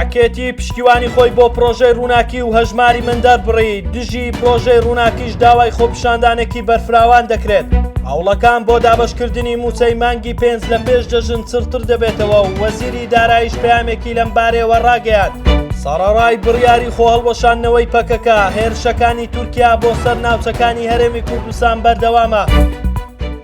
یاکێتی پشتیوانی خۆی بۆ پرۆژەی ڕووناکی و هەژماری من دەربڕی. دژی پرۆژەی ڕووناکیش داوای خۆپیشاندانێکی بەرفراوان دەکرێت. هەوڵەکان بۆ دابەشکردنی موچەی مانگی 5 لە پێش دەژن چرتر دەبێتەوە و وەزیری داراییش پەیامێکی لەم بارەوە ڕاگەیاند. سەرەڕای بڕیاری خۆ هەڵوەشاندنەوەی پەکەکە هێرشەکانی تورکیا بۆ سەر ناوچەکانی هەرێمی کوردستان بەردەوامە.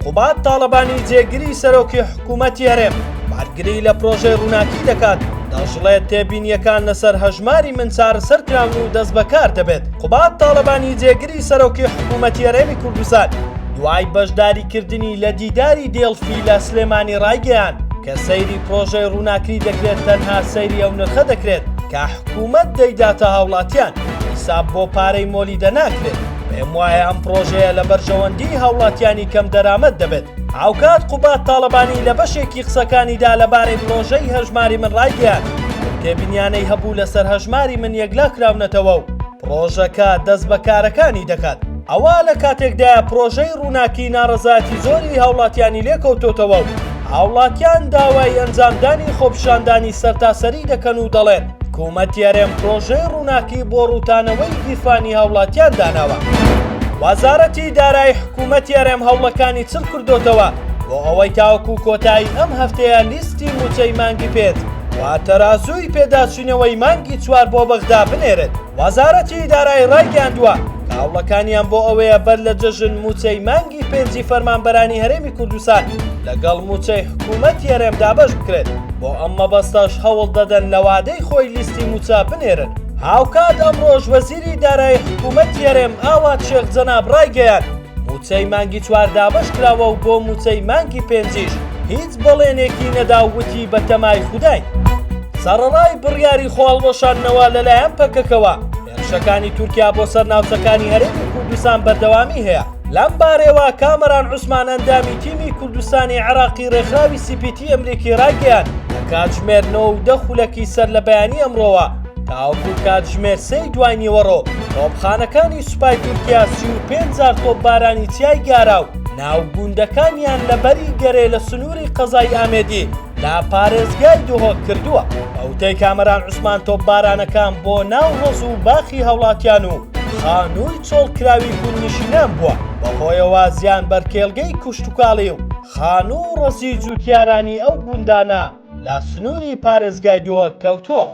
قوبات تاڵەبانی جێگیری سەرۆکی حکوومەتی هەرێم بارگری لە پرۆژەی ڕووناکی دەکات. دەژڵێت تێبینیەکان لەسەر هەژماری من چارەسەر کراون و دەست بەکار دەبێت. قوبات تاڵەبانی جێگیری سەرۆکی حکوومەتی هەرێمی کوردستان دوای بەشداریکردنی لە دیداری دێڵفی لە سلێمانی ڕایگەیان کە سەیری پرۆژەی ڕووناکری دەکرێت تەنها سەیری ئەو نرخە دەکرێت کە حکوومەت دەیداتە هاوڵاتیان حیساب بۆ پارەی مۆلی دەناکرێت. پێم وایە ئەم پرۆژەیە لە بەرژەوەندی هاوڵاتیانی کەم دەرامەت دەبێت. هاوکات قوبات تاڵەبانی لە بەشێکی قسەکانیدا لەبارەی پرۆژەی هەژماری من ڕایگەیان تێبینیانەی هەبوو لەسەر هەژماری من یەکلا کراونەتەوە و پرۆژەکە دەست بەکارەکانی دەکات. ئەوە لە کاتێکدا پرۆژەی ڕووناکی ناڕەزاتی زۆری هاوڵاتیانی لێکەوتۆتەوە و هاوڵاتیان داوای ئەنجامدانی خۆپیشاندانی سەرتاسەری دەکەن و دەڵێن حکوومەتی هەرێم پرۆژەی ڕووناکی بۆ ڕووتانەوەی گیرفانی هاوڵاتیان داناوە. وەزارەتی دارایی حکوومەتی هەرێم هەوڵەکانی چڕ کردوتەوە بۆ ئەوەی تاوەکو کۆتایی ئەم هەفتەیە لیستی موچەی مانگی 5 و تەرازووی پێداچوونەوەی مانگی 4 بۆ بەغدا بنێرێت. وەزارەتی دارایی ڕایگەاندووە کە هەوڵەکانیان بۆ ئەوەیە بەر لە جەژن موچەی مانگی 5 فەرمانبەرانی هەرێمی کوردستان لەگەڵ موچەی حکوومەتی هەرێم دابەش بکرێت. بۆ ئەم مەبەستەش هەوڵ دەدەن لە وادەی خۆی لیستی موچە بنێرن. هاوکات ئەمڕۆژ وەزیری دارایی حکوومەتی هەرێم ئاوات شێخ جەناب ڕایگەیاند موچەی مانگی 4 دابەش کراوە و بۆ موچەی مانگی 5ش هیچ بەڵێنێکی نەدا و وتی بە تەمای خودای. سەرەڕای بڕیاری خۆ هەڵوەشاندنەوە لەلایەن پەکەکەوە هێرشەکانی تورکیا بۆ سەر ناوچەکانی هەرێمی کوردستان بەردەوامی هەیە. لەم بارەوە کامەران عوسمان ئەندامی تیمی کوردستانی عێراقی ڕێکخراوی CPT ئەمریکی ڕایگەیاند لە کاتژمێر 9:10 خولەکی سەر لە بەیانی ئەمڕۆوە تاوەکو کاتژمێر 3 دوای نیوەڕۆ تۆپخانەکانی سوپای تورکیا 35,000 تۆپبارانی چیای گارا و ناوگوندەکانیان لەبەری گەرێ لە سنووری قەزای ئامێدی لا پارێزگای دۆهۆک کردووە. ئەوتەی کامەران عوسمان تۆپبارانەکان بۆ ناو ڕۆژ و باخی هەوڵاتیان و خانووی چۆڵکراوی گوندنشینان بووە بەهۆیەوە زیان بەرکێڵگەی کوشتتوکاڵی و خانوو ڕەزی جووتیارانی ئەو گوندانە لە سنووری پارێزگای دۆهۆک کەوتووە.